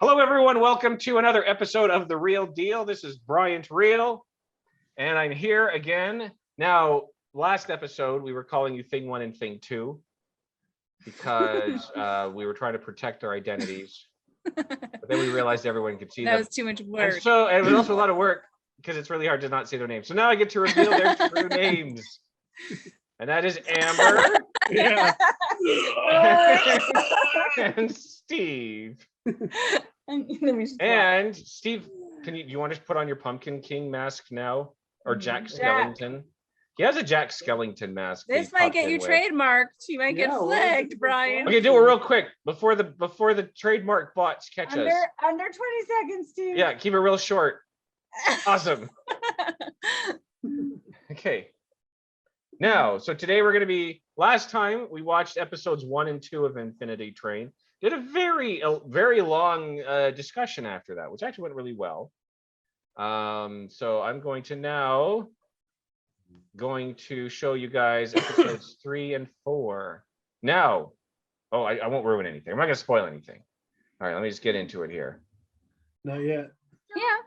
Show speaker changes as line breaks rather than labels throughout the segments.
Hello, everyone. Welcome to another episode of The Real Deal. This is Bryant Reil, and I'm here again. Now, last episode, we were calling you Thing 1 and Thing 2 because we were trying to protect our identities. But then we realized everyone could see them.
That was too much work.
And so it was also a lot of work because it's really hard to not say their names. So now I get to reveal their true names. And that is Amber.
Yeah.
And Steve. And Steve, do you want to put on your Pumpkin King mask now? Or Jack Skellington? He has a Jack Skellington mask.
This might get you trademarked. You might get flagged, Brian.
Okay, do it real quick before the trademark bots catch us.
Under 20 seconds, Steve.
Yeah, keep it real short. Awesome. Okay. Now, so today we're going to be, last time we watched episodes 1 and 2 of Infinity Train. Did a very long discussion after that, which actually went really well. So I'm going to show you guys episodes 3 and 4. Now, I won't ruin anything. I'm not going to spoil anything. All right, let me just get into it here.
Not yet.
Yeah.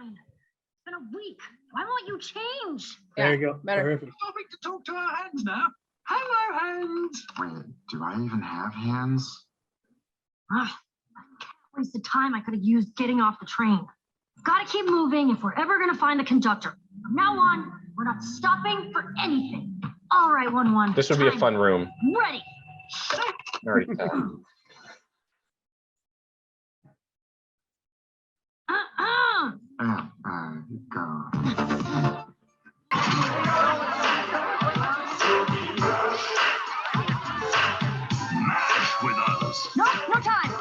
09. It's been a week. Why won't you change?
There you go.
Better.
Perfect.
Topic to talk to our hands now. Hello, hands.
Wait, do I even have hands?
I can't waste the time I could have used getting off the train. We've got to keep moving if we're ever going to find the conductor. From now on, we're not stopping for anything. All right, 1-1.
This would be a fun room.
Ready.
Already.
Go.
Mash with us.
No time.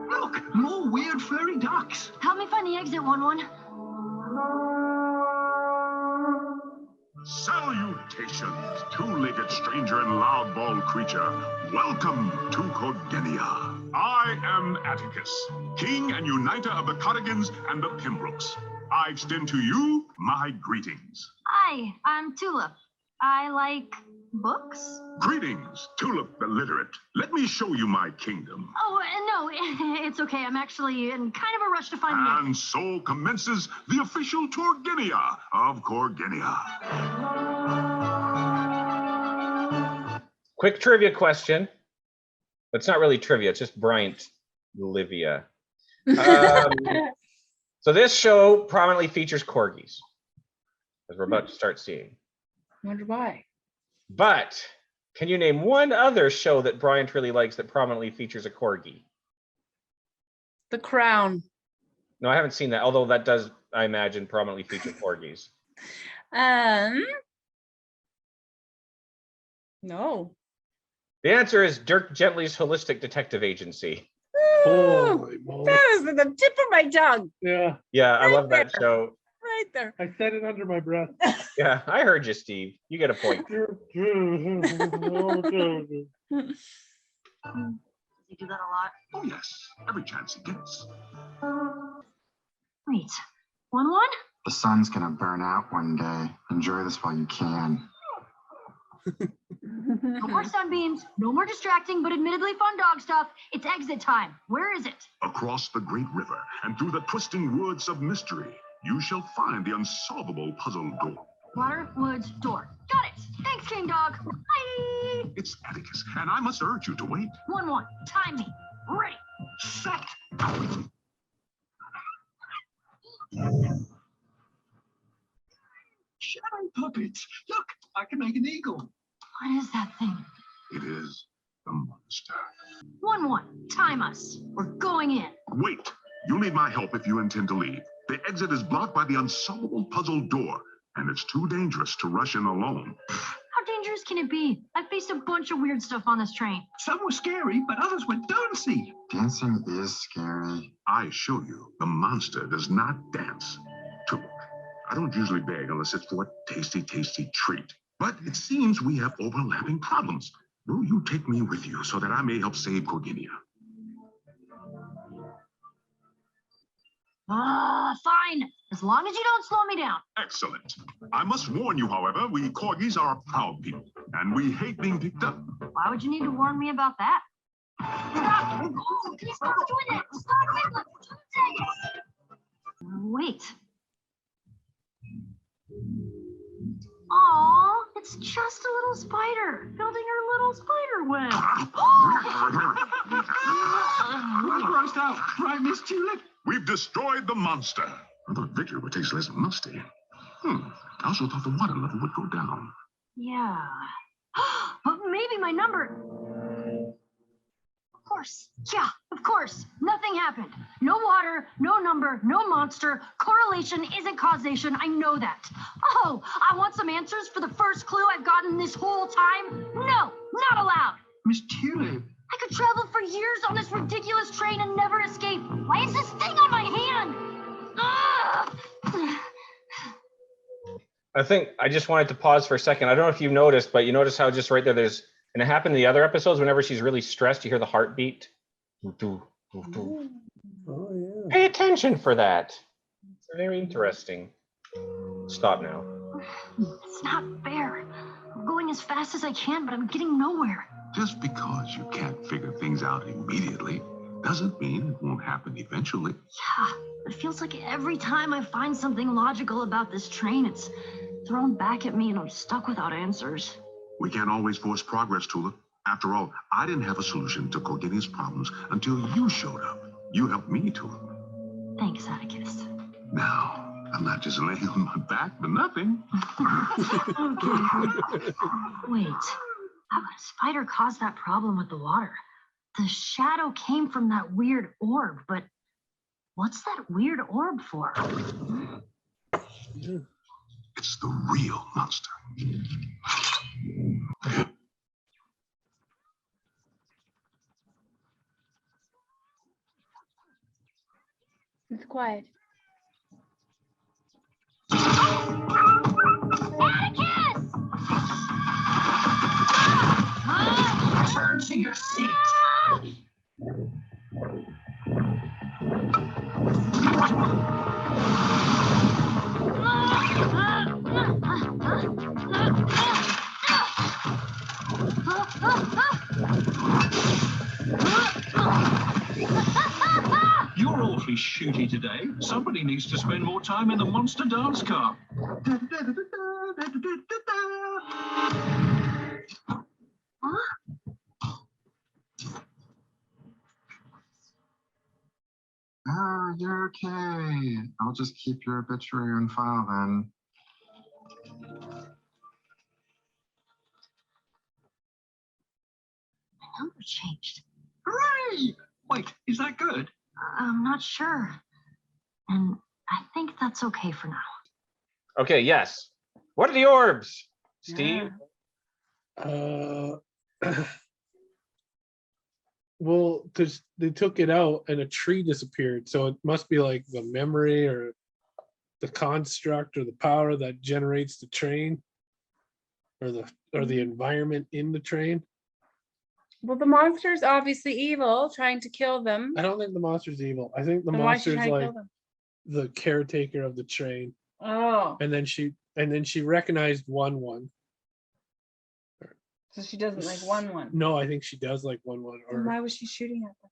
Look, more weird furry ducks.
Help me find the exit, 1-1.
Salutations, two-legged stranger and loud-balled creature. Welcome to Corgenia. I am Atticus, king and uniter of the Cardigans and the Pembrokes. I extend to you my greetings.
Hi, I'm Tulip. I like books.
Greetings, Tulip the Literate. Let me show you my kingdom.
Oh, no, it's okay. I'm actually in kind of a rush to find the exit.
And so commences the official Tourgenia of Corgenia.
Quick trivia question. It's not really trivia, it's just Bryant Olivia. So this show prominently features corgis, as we're about to start seeing.
Wonder why.
But can you name one other show that Bryant really likes that prominently features a corgi?
The Crown.
No, I haven't seen that, although that does, I imagine, prominently feature corgis.
No.
The answer is Dirk Gently's Holistic Detective Agency.
Holy moly.
That was at the tip of my tongue.
Yeah,
Yeah, I
Right
love that
there.
show.
Right there.
I said it under my breath.
Yeah, I heard you, Steve. You get a point.
Does he do that a lot?
Oh, yes, every chance he gets.
Wait, 1-1?
The sun's gonna burn out one day. Enjoy this while you can.
No more sunbeams, no more distracting, but admittedly fun dog stuff. It's exit time. Where is it?
Across the great river and through the twisting woods of mystery, you shall find the unsolvable puzzle door.
Water, woods, door. Got it. Thanks, King Dog. Bye.
It's Atticus, and I must urge you to wait.
1-1. Time me. Ready.
Set!
Shadow puppets. Look, I can make an eagle.
What is that thing?
It is the monster.
1-1. Time us. We're going in.
Wait! You'll need my help if you intend to leave. The exit is blocked by the unsolvable puzzle door, and it's too dangerous to rush in alone.
How dangerous can it be? I faced a bunch of weird stuff on this train.
Some were scary, but others were dancey.
Dancing is scary.
I assure you, the monster does not dance. Tulip, I don't usually beg unless it's for a tasty, tasty treat. But it seems we have overlapping problems. Will you take me with you so that I may help save Corginia?
Fine. As long as you don't slow me down.
Excellent. I must warn you, however, we Corgis are a proud people, and we hate being picked up.
Why would you need to warn me about that? Stop! Oh, please stop doing that! Stop it! Wait. Aw, it's just a little spider building her little spider web.
Grossed out, right, Miss Tulip?
We've destroyed the monster. I thought victory would taste less musty. I also thought the water level would go down.
Yeah. But maybe my number. Of course. Yeah, of course. Nothing happened. No water, no number, no monster. Correlation isn't causation. I know that. Oh, I want some answers for the first clue I've gotten this whole time. No, not allowed.
Miss Tulip.
I could travel for years on this ridiculous train and never escape. Why is this thing on my hand? Ugh.
I think I just wanted to pause for a second. I don't know if you've noticed, but you notice how just right there, and it happened in the other episodes, whenever she's really stressed, you hear the heartbeat.
Oh, yeah.
Pay attention for that. It's very interesting. Stop now.
It's not fair. I'm going as fast as I can, but I'm getting nowhere.
Just because you can't figure things out immediately doesn't mean it won't happen eventually.
Yeah, it feels like every time I find something logical about this train, it's thrown back at me and I'm stuck without answers.
We can't always force progress, Tulip. After all, I didn't have a solution to Corginia's problems until you showed up. You helped me, Tulip.
Thanks, Atticus.
Now, I'm not just laying on my back for nothing.
Okay. Wait, how could a spider cause that problem with the water? The shadow came from that weird orb, but what's that weird orb for?
Yeah.
It's the real monster.
It's quiet.
Atticus!
Return to your seat. You're awfully shooty today. Somebody needs to spend more time in the monster dance car.
Oh, you're okay. I'll just keep your obituary on file then.
My number changed.
Hooray! Wait, is that good?
I'm not sure. And I think that's okay for now.
Okay, yes. What are the orbs, Steve?
Well, because they took it out and a tree disappeared, so it must be like the memory or the construct or the power that generates the train, or the environment in the train.
Well, the monster's obviously evil, trying to kill them.
I don't think the monster's evil. I think the
Then why is she
monster's
trying to
like
kill them?
the caretaker of the train,
Oh,
and then she recognized 1-1.
so she doesn't like 1-1.
No, I think she does like 1-1,
Then
or
why was she shooting at them?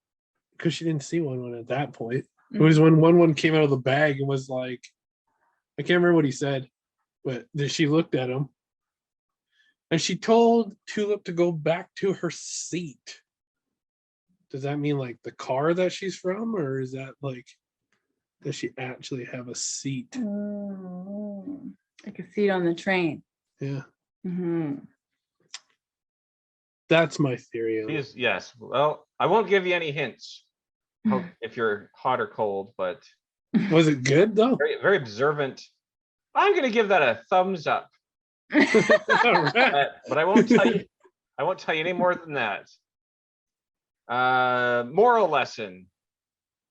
because she didn't see 1-1 at that point. It
Mm.
was when 1-1 came out of the bag and was like, I can't remember what he said, but then she looked at him and she told Tulip to go back to her seat. Does that mean like the car that she's from, or is that like, does she actually have a seat?
Oh, like a seat on the train.
Yeah,
Hmm.
that's my theory on it.
Yes. Well, I won't give you any hints if you're hot or cold, but
Was it good though?
very, very observant. I'm going to give that a thumbs up,
All right.
but I won't tell you. I won't tell you any more than that. Moral lesson.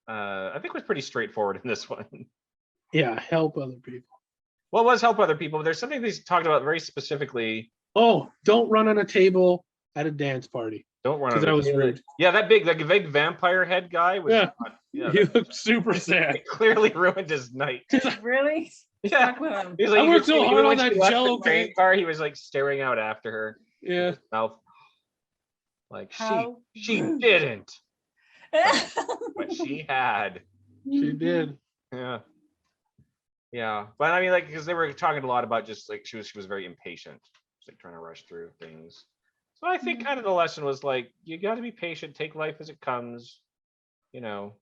I think was pretty straightforward in this one.
Yeah, help other people.
Well, it was help other people, but there's something they talked about very specifically.
Oh, don't run on a table at a dance party.
Don't run
'Cause
on
that
the
was
table.
rude.
Yeah, that big vampire head guy was.
Yeah.
Yeah,
He looked super sad.
it clearly ruined his night.
Really?
Yeah.
Stuck with him.
He's
I
you
worked
could
so
see
hard
when
on
she
that
left
Jell-O
the train
cake.
car, he was like staring out after her. with
Yeah.
his mouth. Like
How
she
rude.
didn't, but she had.
She did.
Yeah. Yeah. But I mean, like, because they were talking a lot about just like she was very impatient. She's like trying to rush through things. So I think kind of the lesson was like, you got to be patient, take life as it comes, you know.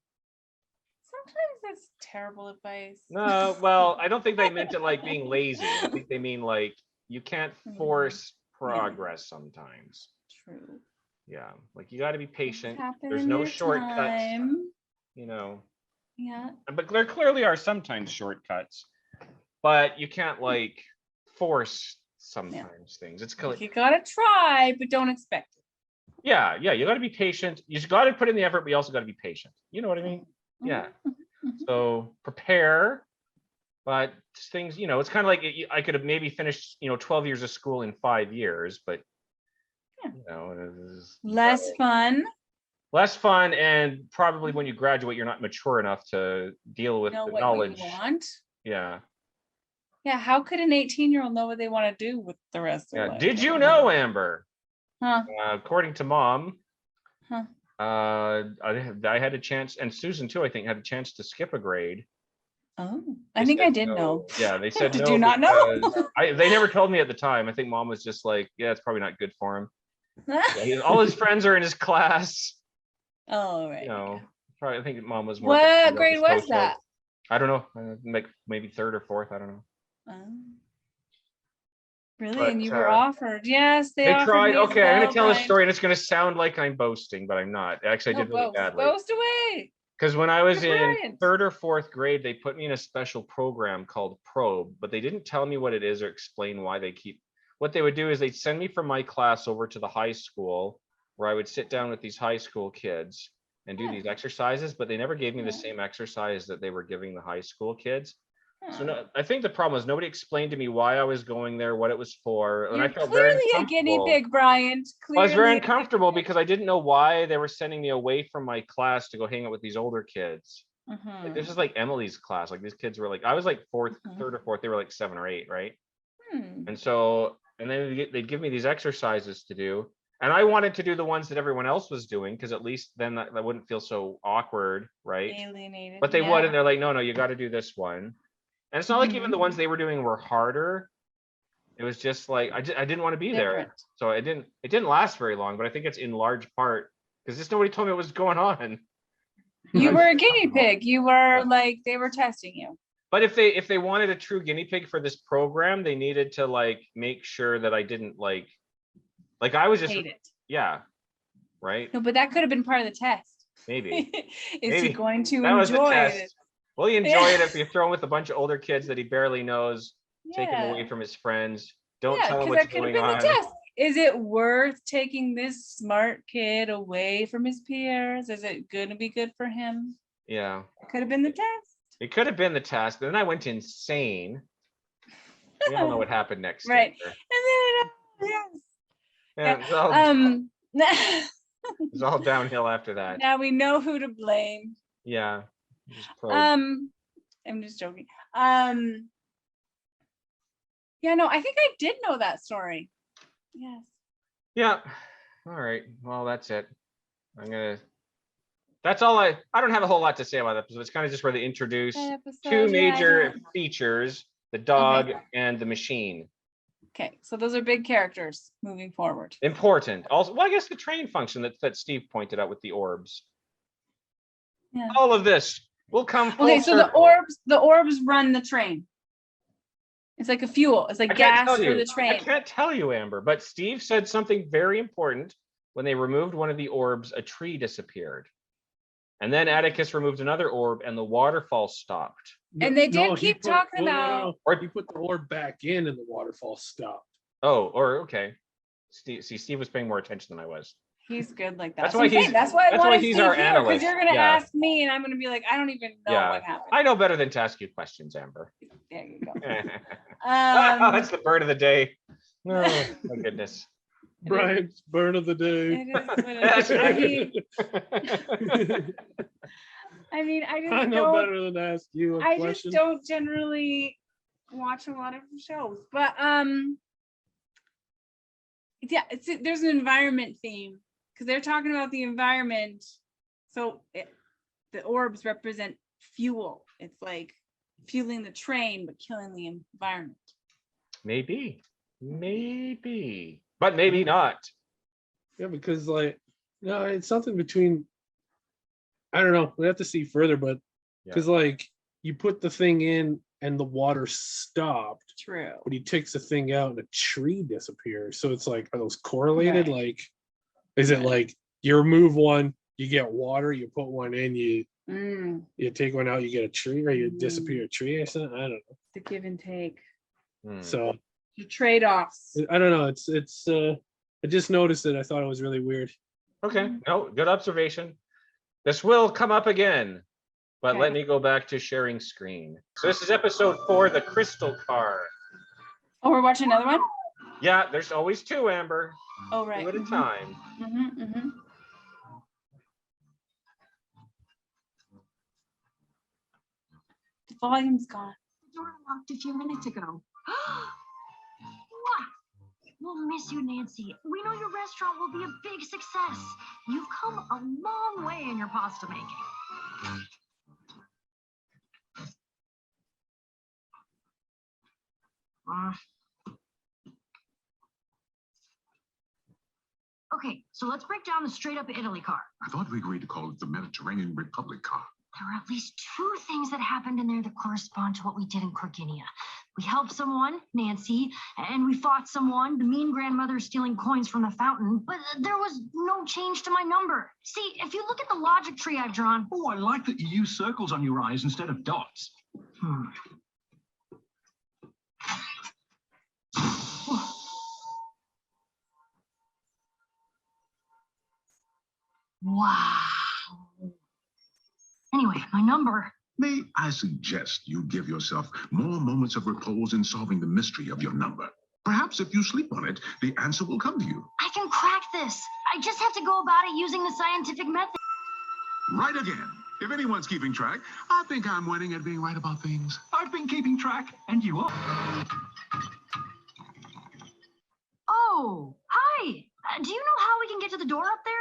Sometimes that's terrible advice.
No, well, I don't think they meant it like being lazy. I think they mean like you can't force progress sometimes.
True.
Yeah, like you got to be patient.
Happen
There's
in
no
their
shortcuts,
time.
you know.
Yeah.
But there clearly are sometimes shortcuts, but you can't like force sometimes things. It's
Like, you gotta try, but don't expect it.
yeah, you got to be patient. You got to put in the effort, but you also got to be patient. You know what I mean? Yeah. So prepare, but things, you know, it's kind of like I could have maybe finished, 12 years of school in 5 years, but
Yeah.
you know, it is
Less fun.
less fun, and probably when you graduate, you're not mature enough to deal with
Know
the
what
knowledge.
you want.
Yeah.
Yeah. How could an 18-year-old know what they want to do with the rest of their
Yeah.
life?
Did you know, Amber?
Huh?
According to Mom,
Huh.
I had a chance, and Susan too, I think, had a chance to skip a grade.
Oh,
They
I think I
said
did
no.
know.
Yeah, they said
Did
no.
you not know?
because they never told me at the time. I think Mom was just like, yeah, it's probably not good for him. Yeah, all his friends are in his class.
Oh, right.
You know,
okay.
probably I think Mom was more.
What
concerned about
grade
his
was
social.
that?
I don't know. Maybe third or fourth. I don't know.
Really?
But,
And you were offered? Yes, they offered
tried.
me as
Okay, I'm
well,
gonna tell a
Brian.
story, and it's gonna sound like I'm boasting, but I'm not. Actually, I
No,
did really
boast.
badly.
Boast away.
Because when I was
You're
in
brilliant.
third or fourth grade, they put me in a special program called Probe, but they didn't tell me what it is or explain why they keep. What they would do is they'd send me from my class over to the high school, where I would sit down with these high school kids and do
Yeah.
these exercises, but they never gave me the
Yeah.
same exercise that they were giving the high school kids. So
Huh.
no, I think the problem was nobody explained to me why I was going there, what it was for, and I
You're
felt very
clearly a guinea
uncomfortable.
pig, Bryant.
I was very
Clearly a
uncomfortable
guinea
because I didn't know why they were sending me away from my class to go hang out with these older kids.
pig.
Like, this is like Emily's class. Like these kids were like, I was like
Mhm.
third or fourth. They were like 7 or 8, right?
Hmm.
And so, and then they'd give me these exercises to do, and I wanted to do the ones that everyone else was doing because at least then that wouldn't feel so awkward, right?
Alienated.
But they
yeah.
would, and they're like, no, you got to do this one. And it's not like even
Mhm.
the ones they were doing were harder. It was just like I didn't want to be there,
Different.
so it didn't last very long. But I think it's in large part because just nobody told me what was going on.
You
I
were a
was
guinea
uncomfortable.
pig. You were
Yeah.
like they were testing you.
But if they wanted a true guinea pig for this program, they needed to like make sure that I didn't like I was just
Hate it.
yeah, right?
No, but that could have been part of the test.
Maybe
Is
Maybe.
he going to
that was the
enjoy
test.
it?
Will he enjoy it if you're thrown with a bunch of older kids that he barely knows? Take him
Yeah.
away from his friends. Don't
Yeah,
tell him
because
what's
that could have
going
been
on.
the test. Is it worth taking this smart kid away from his peers? Is it going to be good for him?
Yeah,
It could have been the test.
it could have been the test. But then I went insane. We all know what happened next.
Right.
Amber.
And then yes.
Yeah, it's
Um,
all downhill after that.
now we know who to blame.
Yeah. Just probe.
I'm just joking. Yeah, no, I think I did know that story. Yes.
Yeah. All right. Well, that's it. That's all I don't have a whole lot to say about that episode. It's kind of just where they introduce
That
two
episode, yeah,
major
yeah.
features, the dog and the machine.
Okay, so those are big characters moving forward.
Important. Also, well, I guess the train function that Steve pointed out with the orbs.
Yeah.
All of this will come full
Okay, so the
circle.
orbs run the train. It's like a fuel. It's like
I can't
gas
tell
for
you.
the
I
train.
can't tell you, Amber, but Steve said something very important. When they removed one of the orbs, a tree disappeared. And then Atticus removed another orb and the waterfall stopped.
And they did
he
keep talking about-
Or
He put the orb back in and the waterfall stopped.
oh, or okay. Steve was paying more attention than I was.
He's good like that.
That's
So
why
I'm saying,
he's-
that's why I
that's why
want
he's
Steve
our
here,
analyst.
because you're gonna
Yeah.
ask me, and I'm gonna be like, I don't even know
Yeah.
what happened.
I know better than to ask you questions, Amber.
There you go.
That's the bird of the day. Oh, my goodness.
Bryant's burn of the day.
It is what it
That's
is.
right.
I mean, I just
I know
don't.
better than to ask you a
I
question.
just don't generally watch a lot of shows, but yeah, there's an environment theme because they're talking about the environment. So the orbs represent fuel. It's like fueling the train, but killing the environment.
Maybe, but maybe not.
Yeah, because like, no, it's something between. I don't know. We have to see further, but because like you put the thing in and the water stopped,
True.
but he takes the thing out and a tree disappears. So it's like, are those correlated?
Right.
Like, is it like you remove one, you get water, you put one in, you take one out, you get a tree, or you disappear a tree or something? I don't know.
The give and take.
So
The trade-offs.
I don't know. It's I just noticed it. I thought it was really weird.
Okay, no, good observation. This will come up again, but
Okay.
let me go back to sharing screen. So this is episode 4, the crystal car.
Oh, we're watching another one?
Yeah, there's always 2, Amber.
Oh, right.
2 at a time.
The volume's gone.
The door locked a few minutes ago. Mwah! We'll miss you, Nancy. We know your restaurant will be a big success. You've come a long way in your pasta making. Okay, so let's break down the straight up Italy car.
I thought we agreed to call it the Mediterranean Republic car.
There are at least 2 things that happened in there that correspond to what we did in Corginia. We helped someone, Nancy, and we fought someone, the mean grandmother stealing coins from the fountain, but there was no change to my number. See, if you look at the logic tree I've drawn.
Oh, I like that you use circles on your eyes instead of dots.
Wow. Anyway, my number.
May I suggest you give yourself more moments of repose in solving the mystery of your number? Perhaps if you sleep on it, the answer will come to you.
I can crack this. I just have to go about it using the scientific method.
Right again. If anyone's keeping track, I think I'm winning at being right about things.
I've been keeping track, and you are.
Oh, hi. Do you know how we can get to the door up there?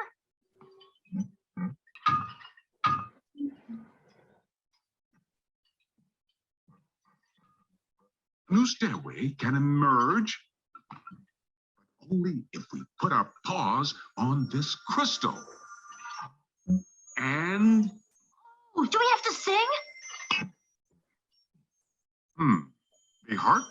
New stairway can emerge, but only if we put our paws on this crystal. And
Oh, do we have to sing?
a heart,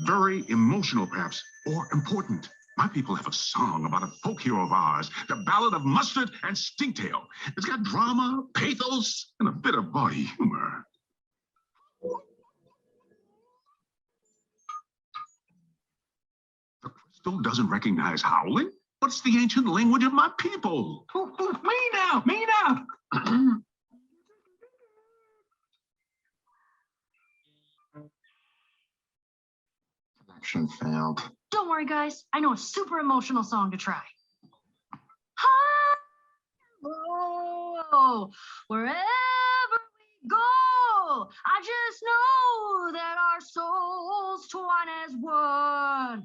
very emotional perhaps, or important. My people have a song about a folk hero of ours, the Ballad of Mustard and Stinktail. It's got drama, pathos, and a bit of body humor. The crystal doesn't recognize howling. What's the ancient language of my people?
Me now, me now.
Connection failed.
Don't worry, guys. I know a super emotional song to try. Hello, wherever we go, I just know that our souls twine as one.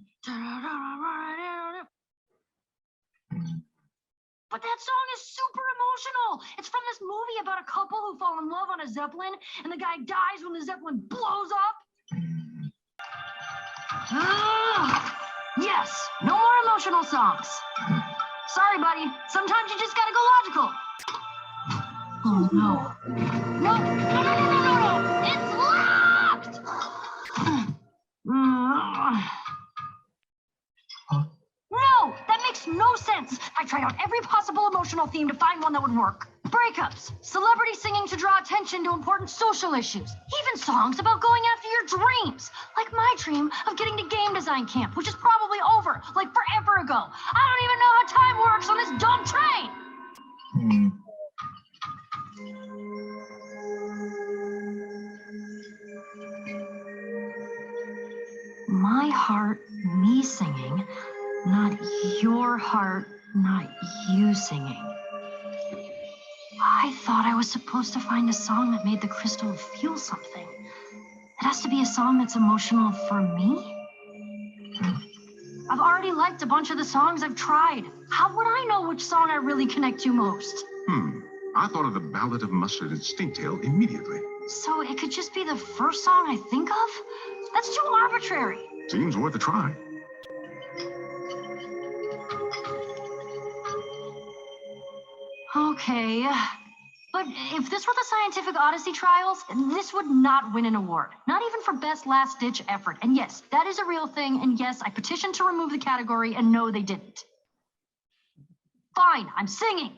But that song is super emotional. It's from this movie about a couple who fall in love on a Zeppelin, and the guy dies when the Zeppelin blows up. Yes, no more emotional songs. Sorry, buddy. Sometimes you just gotta go logical. Oh, no. No, no, no, no, no, no, no. It's locked! No, that makes no sense. I tried out every possible emotional theme to find one that would work. Breakups, celebrity singing to draw attention to important social issues, even songs about going after your dreams, like my dream of getting to game design camp, which is probably over, like forever ago. I don't even know how time works on this dumb train. My heart, me singing, not your heart, not you singing. I thought I was supposed to find a song that made the crystal feel something. It has to be a song that's emotional for me. I've already liked a bunch of the songs I've tried. How would I know which song I really connect to most?
I thought of the Ballad of Mustard and Stinktail immediately.
So it could just be the first song I think of? That's too arbitrary.
Seems worth a try.
Okay, but if this were the Scientific Odyssey trials, this would not win an award. Not even for best last-ditch effort. And yes, that is a real thing. And yes, I petitioned to remove the category, and no, they didn't. Fine, I'm singing.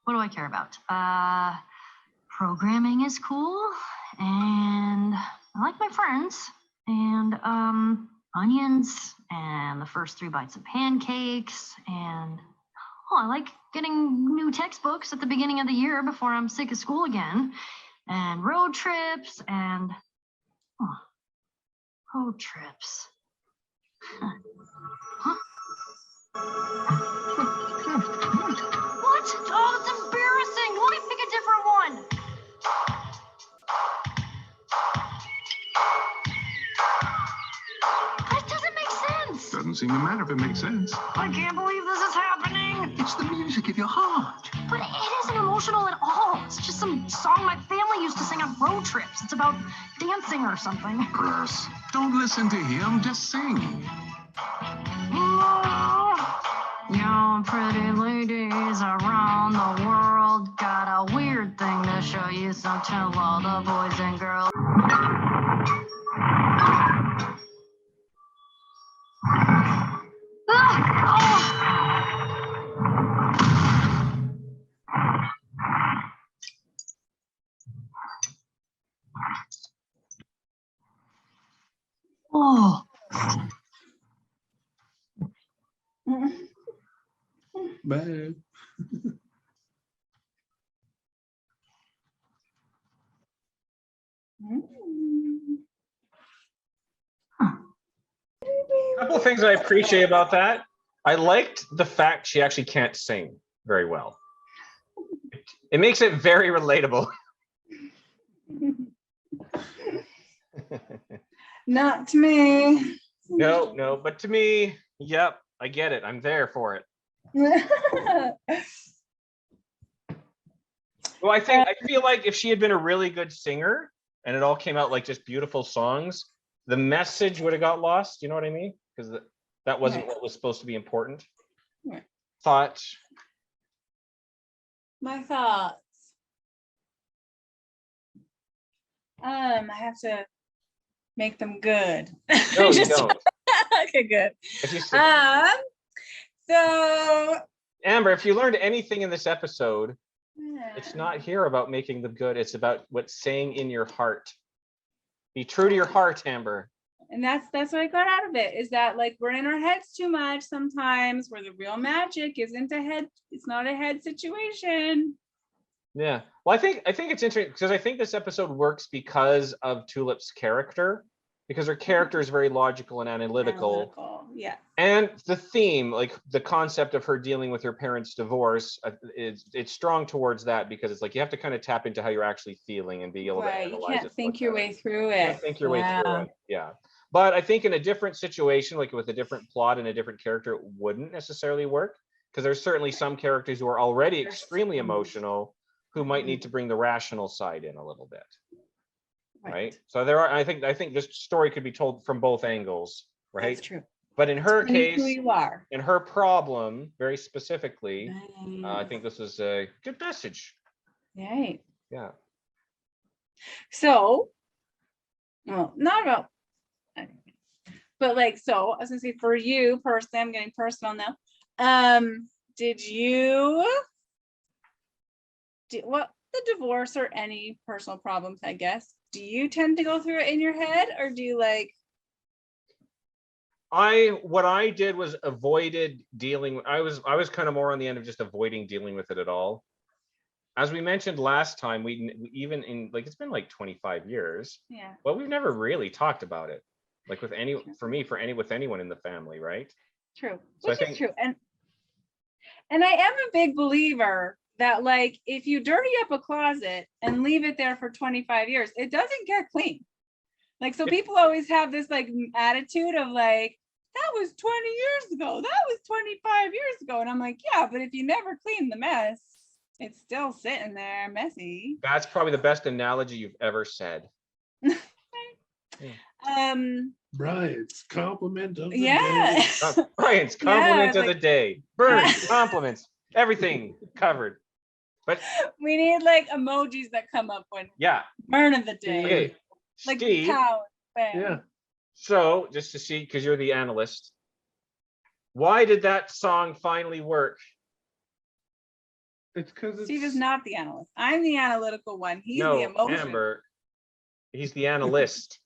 What do I care about? Programming is cool, and I like my friends, and onions, and the first 3 bites of pancakes, and I like getting new textbooks at the beginning of the year before I'm sick of school again, and road trips, and road trips. Huh? What? Oh, that's embarrassing. Let me pick a different one. That doesn't make sense.
Doesn't seem to matter if it makes sense.
I can't believe this is happening.
It's the music of your heart.
But it isn't emotional at all. It's just some song my family used to sing on road trips. It's about dancing or something.
Gross. Don't listen to him, just sing.
Young pretty ladies around the world got a weird thing to show you. So tell all the boys and girls. Oh.
Bad.
A couple of things I appreciate about that. I liked the fact she actually can't sing very well. It makes it very relatable.
Not to me.
No, but to me, yep, I get it. I'm there for it. Well, I feel like if she had been a really good singer and it all came out like just beautiful songs, the message would have got lost. You know what I mean? Because that wasn't what was supposed to be important.
Right.
Thoughts?
My thoughts. I have to make them good.
No, you don't.
Okay, good.
If you said-
So
Amber, if you learned anything in this episode, it's not here about making them good. It's about what's saying in your heart. Be true to your heart, Amber.
and that's what I got out of it, is that like we're in our heads too much sometimes, where the real magic isn't a head, it's not a head situation.
Yeah. Well, I think it's interesting because I think this episode works because of Tulip's character, because her character is very logical and analytical.
Yeah.
And the theme, like the concept of her dealing with her parents' divorce, it's strong towards that, because it's like you have to kind of tap into how you're actually feeling and be able to
Right. You
analyze it.
can't think your way through
You
it.
can't think your way through it. Yeah. But I think in a different situation, like with a different plot and a different character, it wouldn't necessarily work, because there's certainly some characters who are already extremely emotional who might need to bring the rational side in a little bit. Right. So there are, I think this story could be told from both angles, right?
That's true.
But in her case,
Who you are.
in her problem, very specifically, I think this is a good message.
Right.
Yeah.
So, well, not about, but like, so I was gonna say for you personally, I'm getting personal now. Did you, what the divorce or any personal problems, I guess, do you tend to go through it in your head, or do you like?
what I did was avoided dealing. I was kind of more on the end of just avoiding dealing with it at all. As we mentioned last time, we even in like it's been like 25 years.
Yeah.
Well, we've never really talked about it, like with anyone in the family, right?
True.
So I
Which is
think-
true. And I am a big believer that like if you dirty up a closet and leave it there for 25 years, it doesn't get clean. Like so people always have this like attitude of like, that was 20 years ago, that was 25 years ago. And I'm like, yeah, but if you never clean the mess, it's still sitting there messy.
That's probably the best analogy you've ever said.
Bryant's compliment of the
Yeah.
day.
Brian's compliment
Yeah,
of the
like-
day. Burn, compliments, everything covered. But
We need like emojis that come up when
yeah,
burn of the day.
okay,
Like the
Steve.
cow. Bam.
Yeah.
So just to see, because you're the analyst, why did that song finally work?
It's because it's
Steve is not the analyst. I'm the analytical one. He's the
No,
emotion.
Amber. He's the analyst,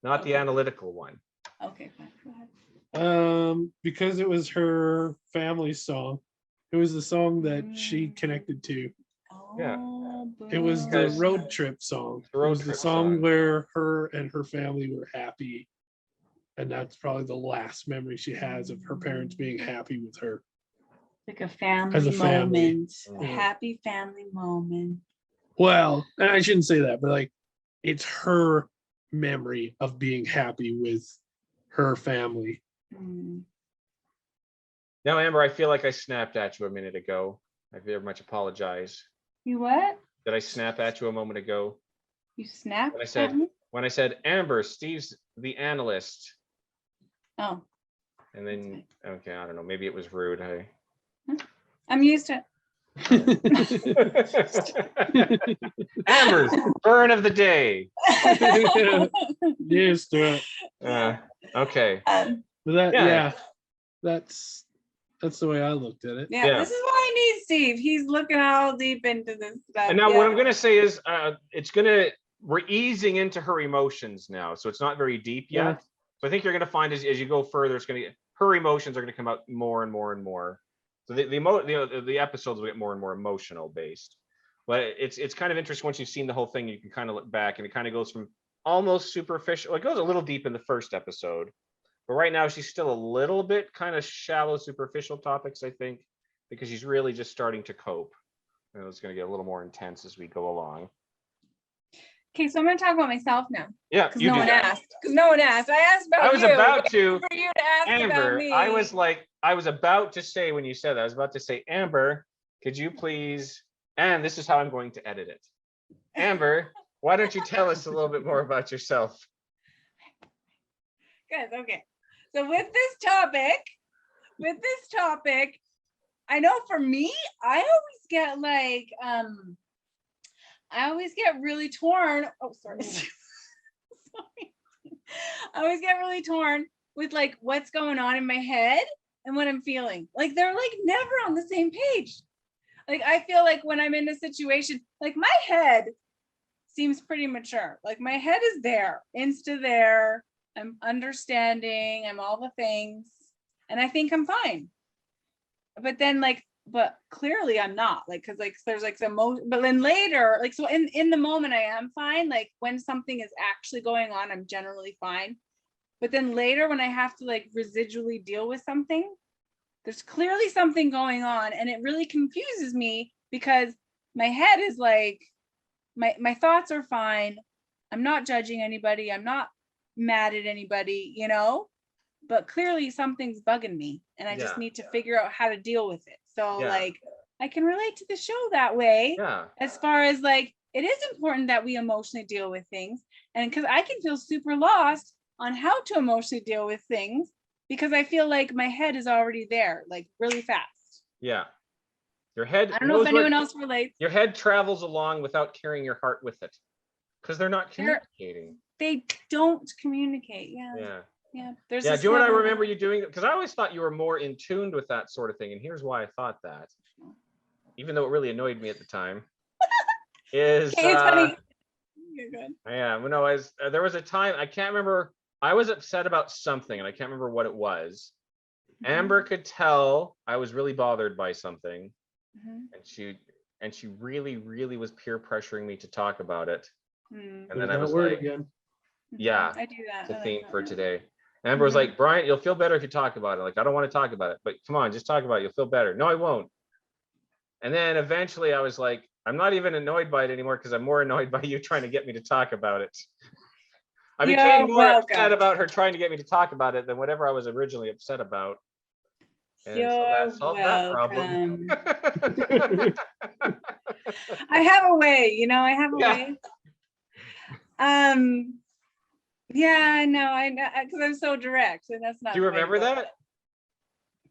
not the
Okay.
analytical one.
Okay, fine. Go ahead.
because it was her family song. It was the song that she
Mm.
connected to.
Yeah.
Oh,
It was the
Because-
road trip song.
The
It
road
was the
trip
song
song.
where her and her family were happy. And that's probably the last memory she has of her parents being happy with her.
like a family
As a family.
moment, a
Mhm.
happy family moment.
Well, and I shouldn't say that, but like it's her memory of being happy with her family.
Mm.
Now, Amber, I feel like I snapped at you a minute ago. I very much apologize.
You what?
Did I snap at you a moment ago?
You snapped
When I
at
said-
me?
When I said, Amber, Steve's the analyst.
Oh,
And then, okay, I don't know, maybe it was rude.
I'm used to
Amber's burn of the day.
Yes,
Okay.
but that
Yeah.
yeah, that's the way I looked at it.
yeah,
Yeah.
this is why I need Steve. He's looking all deep into this stuff.
And now
yeah.
what I'm gonna say is we're easing into her emotions now. So it's not very deep yet.
Yeah.
So I think you're gonna find as you go further, it's gonna get her emotions are gonna come out more and more and more. So the episodes will get more and more emotional based. But it's kind of interesting once you've seen the whole thing, you can kind of look back and it kind of goes from almost superficial. It goes a little deep in the first episode. But right now she's still a little bit kind of shallow, superficial topics, I think, because she's really just starting to cope. And it's going to get a little more intense as we go along.
Okay, so I'm gonna talk about myself now.
Yeah,
Because
you
no
do
one
that.
asked. Because no one asked. I asked about
I was
you.
about to,
For you to ask about
Amber.
me.
I was about to say when you said that, I was about to say, Amber, could you please? And this is how I'm going to edit it. Amber, why don't you tell us a little bit more about yourself?
Good. Okay. So with this topic, I know for me, I always get like, I always get really torn. Oh, sorry. Sorry. I always get really torn with like what's going on in my head and what I'm feeling. Like they're like never on the same page. Like I feel like when I'm in a situation, like my head seems pretty mature. Like my head is there, insta there. I'm understanding, I'm all the things, and I think I'm fine. But then but clearly I'm not, like, because like there's like some but then later, like, so in the moment I am fine. Like when something is actually going on, I'm generally fine. But then later when I have to like residually deal with something, there's clearly something going on, and it really confuses me because my head is like, my thoughts are fine. I'm not judging anybody. I'm not mad at anybody, but clearly something's bugging me, and I just
Yeah.
need to figure out how to deal with it. So
Yeah.
like I can relate to the show that way,
Yeah.
as far as like it is important that we emotionally deal with things, and because I can feel super lost on how to emotionally deal with things because I feel like my head is already there, like really fast.
Yeah. Your head.
I don't know if
knows where-
anyone else relates.
Your head travels along without carrying your heart with it, because they're not communicating.
They don't communicate. Yeah.
Yeah.
There's
Yeah.
this
Do you know what I
level-
remember you doing? Because I always thought you were more in tune with that sort of thing, and here's why I thought that, even though it really annoyed me at the time. Is
Okay, it's funny. You're good.
yeah, well, no, there was a time I can't remember I was upset about something, and I can't remember what it was. Amber could tell I was really bothered by something, and she really, really was peer pressuring me to talk about it. And
There's
then I
that
was
word
like,
again.
yeah,
I do that.
it's a
I like
theme
that
for
one.
today. Amber was like, Bryant, you'll feel better if you talk about it. Like, I don't want to talk about it, but come on, just talk about it. You'll feel better. No, I won't. And then eventually I was like, I'm not even annoyed by it anymore because I'm more annoyed by you trying to get me to talk about it. I became more upset about her trying to get me to talk about it than whatever I was originally upset about. And so that solved that problem.
I have a way, I have a way. Yeah, no, I know, because I'm so direct, and that's not.
Do you
the way to
remember
go.
that?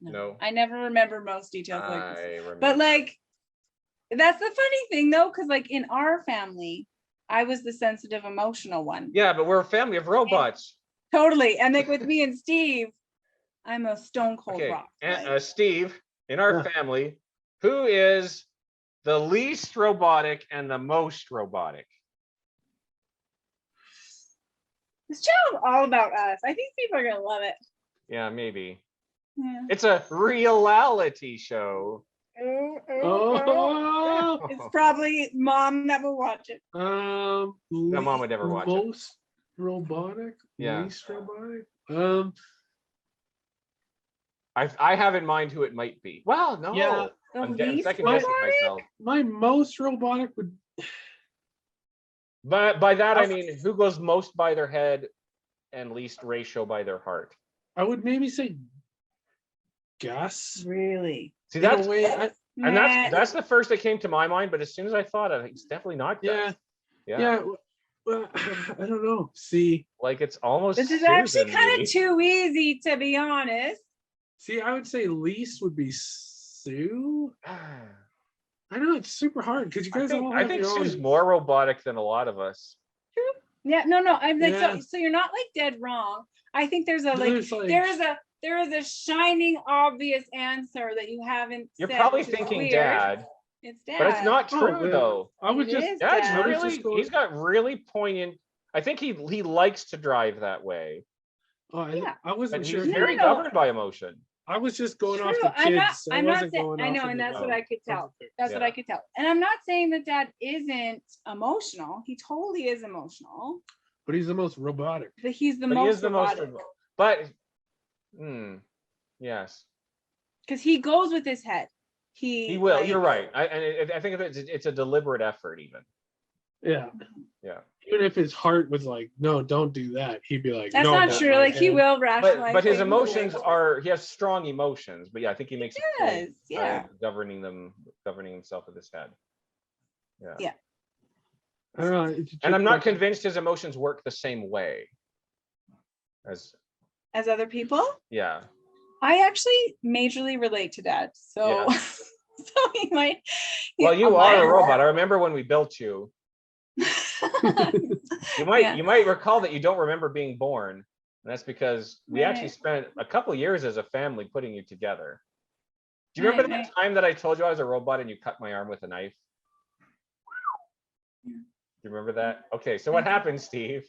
No.
I never remember most details like
I
this.
remember.
But like, that's the funny thing though, because like in our family, I was the sensitive, emotional one.
Yeah, but we're a family of robots.
Totally. And like with me and Steve, I'm a stone cold
Okay,
rock.
and, Steve, in our family, who is the least robotic and the most robotic?
This channel is all about us. I think people are gonna love it.
Yeah, maybe.
Yeah.
It's a reality show.
Oh,
It's probably mom that will watch it.
No, mom would never watch it.
Most robotic,
Yeah.
least robotic.
I have in mind who it might be. Well, no.
Yeah.
I'm
least
second guessing
robotic?
myself.
My most robotic would.
But by that I mean who goes most by their head and least ratio by their heart.
I would maybe say Gus.
Really?
See,
In a
that's
way,
and that's the first that came to my mind. But as soon as I thought of it, it's definitely not Gus.
yeah. Well, I don't know. See,
like it's almost.
This is
Susan,
actually kind
maybe.
of too easy, to be honest.
See, I would say least would be Sue. I know it's super hard because you guys all have
I think
your
Sue's
own.
more robotic than a lot of us.
Yeah, no, I'm like,
Yeah.
so you're not like dead wrong. I think there's a
There's, like-
there is a shining obvious answer that you haven't
You're
said,
probably
which is
thinking
weird.
Dad,
It's Dad.
but it's not true
Oh,
though.
I would
It
just.
is
Dad's
Dad.
really he's got really poignant. I think he likes to drive that way,
Oh,
Yeah.
I wasn't
but
sure.
he's
if
very
you-
governed by emotion.
I was just going off
True.
the kids.
I'm not
wasn't
saying,
going
I
off
know,
of
and
the
that's what
dog.
I could tell.
Okay.
That's what
Yeah.
I could tell. And I'm not saying that Dad isn't emotional. He totally is emotional,
But he's the most robotic.
but he's the
But he
most
is the most.
robotic.
But, yes,
Because he goes with his head.
he will.
like,
You're right. I think it's a deliberate effort, even.
Yeah.
Yeah.
Even if his heart was like, no, don't do that, he'd be like,
That's
no,
not
not
true.
my
Like he
head.
will rationalize.
But his
things.
emotions are. He has strong emotions. But yeah, I think he makes.
He
a point,
does, yeah.
governing himself with his head. Yeah.
Yeah.
I don't know. it's
And I'm
just
not
like-
convinced his emotions work the same way. As
As other people,
yeah.
I actually majorly relate to Dad. So,
Yeah.
so he might.
Well, you
might-
are a robot. I remember when we built you. You might
Yeah.
you might recall that you don't remember being born. And that's because we actually
Right.
spent a couple years as a family putting you together. Do you remember
Right,
that time that I told you I was a robot and you cut my arm with a knife?
Yeah.
Do you remember that? Okay, so what happened, Steve?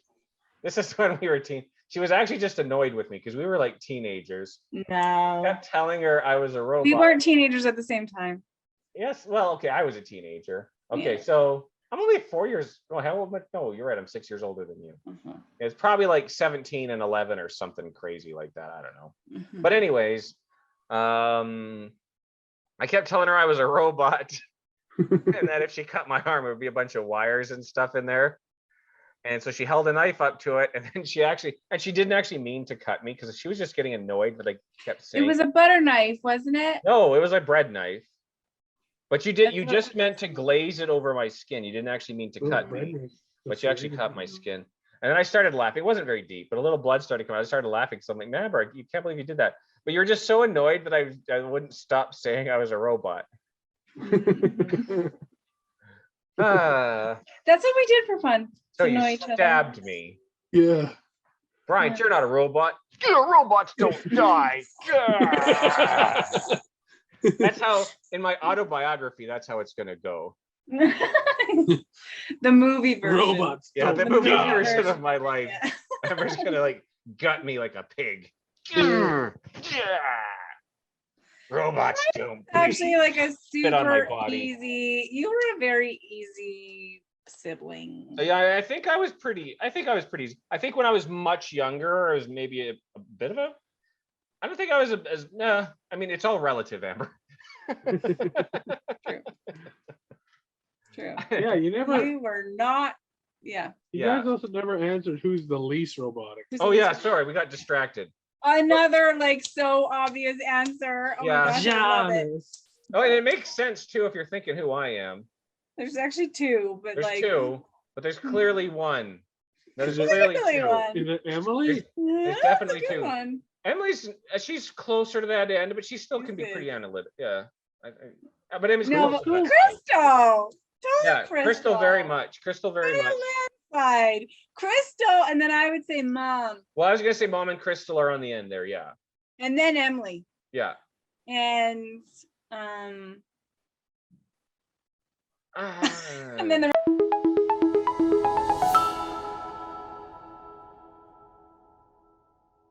This is when we were She was actually just annoyed with me because we were like teenagers. I
No,
kept telling her I was a robot.
we weren't teenagers at the same time.
Yes, well, okay, I was a teenager. Okay,
Yeah.
so I'm only 4 years. Oh, how old? No, you're right. I'm 6 years older than you.
Uh-huh.
It's probably like 17 and 11 or something crazy like that. I don't know.
Mhm.
But anyways, I kept telling her I was a robot, and that if she cut my arm, it would be a bunch of wires and stuff in there. And so she held a knife up to it, and then she didn't actually mean to cut me because she was just getting annoyed that I kept saying.
It was a butter knife, wasn't it?
No, it was a bread knife. But you
That's
just meant to glaze it over my skin. You didn't actually mean to
Oh,
cut
bread
me,
knife.
but
That's
you actually
really
cut
good.
my skin. And then I started laughing. It wasn't very deep, but a little blood started coming out. I started laughing because I'm like, man, bro, you can't believe you did that. But you're just so annoyed that I wouldn't stop saying I was a robot. Ah,
That's what we did for fun.
so
to
you
know each other.
stabbed me.
Yeah.
Brian,
Yeah.
you're not a robot. Robots don't die. Ah. That's how, in my autobiography, that's how it's going to go.
The movie version.
Robots.
Yeah,
don't
the movie
die.
version of my life.
Yeah.
I'm just gonna like gut me like a pig. Yeah. Robots don't
Actually, like a
Spit on my
super
body.
easy. You were a very easy sibling.
Yeah, I think I was pretty. I think when I was much younger, I was maybe a bit of a. I don't think I was as. Nah, I mean, it's all relative, Amber.
True.
Yeah, you never.
You were not. Yeah.
You
Yeah.
guys also never answered who's the least robotic.
Oh yeah, sorry, we got distracted.
Another like so obvious answer. Oh
Yeah.
my gosh, I love it.
Giannis.
Oh, and it makes sense too if you're thinking who I am.
There's actually two, but
There's
like
two, but there's clearly one. There's
Is it-
clearly
Clearly
two.
one.
Is it Emily?
Yeah,
There's
that's
definitely
a good
two.
one.
Emily's she's closer to that end, but she still can be
Is
pretty
it?
analytic. Yeah, but Emily's
No,
closer
but
to that.
Crystal. Totally
Yeah, Crystal very much. Crystal very
By
much.
a landslide. Crystal, and then I would say mom,
Well, I was gonna say Mom and Crystal are on the end there. Yeah,
and then Emily,
yeah.
and
Ah.
and then the